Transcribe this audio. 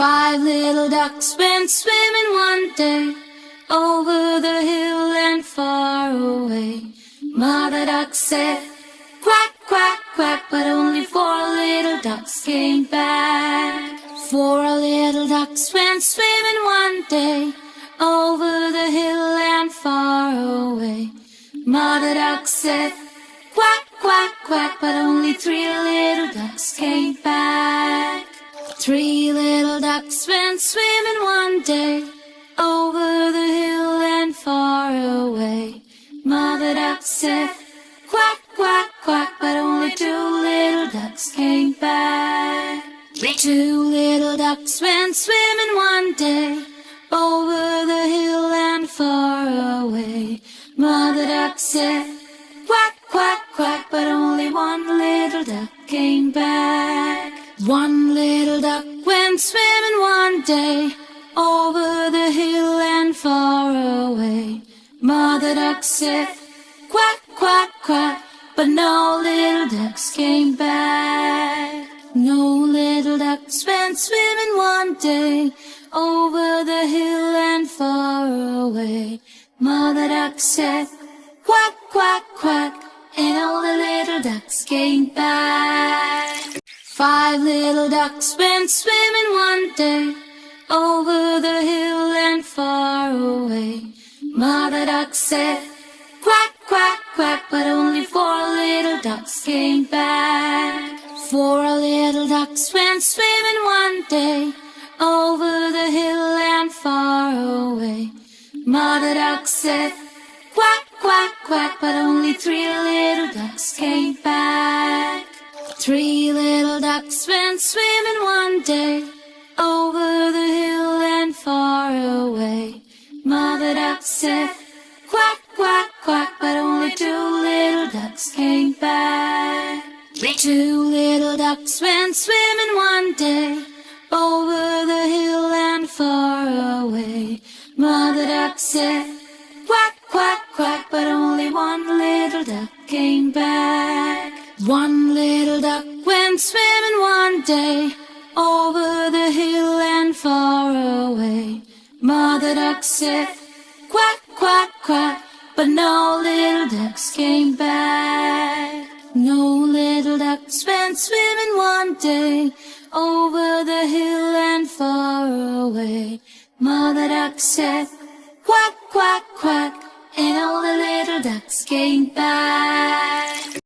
Five little ducks went swimming one day, over the hill and far away. Mother duck said, quack, quack, quack, but only four little ducks came back. Four little ducks went swimming one day, over the hill and far away. Mother duck said, quack, quack, quack, but only three little ducks came back. Three little ducks went swimming one day, over the hill and far away. Mother duck said, quack, quack, quack, but only two little ducks came back. Two little ducks went swimming one day, over the hill and far away. Mother duck said, quack, quack, quack, but only one little duck came back. One little duck went swimming one day, over the hill and far away. Mother duck said, quack, quack, quack, but no little ducks came back. No little ducks went swimming one day, over the hill and far away. Mother duck said, quack, quack, quack, and all the little ducks came back. Five little ducks went swimming one day, over the hill and far away. Mother duck said, quack, quack, quack, but only four little ducks came back. Four little ducks went swimming one day, over the hill and far away. Mother duck said, quack, quack, quack, but only three little ducks came back. Three little ducks went swimming one day, over the hill and far away. Mother duck said, quack, quack, quack, but only two little ducks came back. Two little ducks went swimming one day, over the hill and far away. Mother duck said, quack, quack, quack, but only one little duck came back. One little duck went swimming one day, over the hill and far away. Mother duck said, quack, quack, quack, but no little ducks came back. No little ducks went swimming one day, over the hill and far away. Mother duck said, quack, quack, quack, and all the little ducks came back.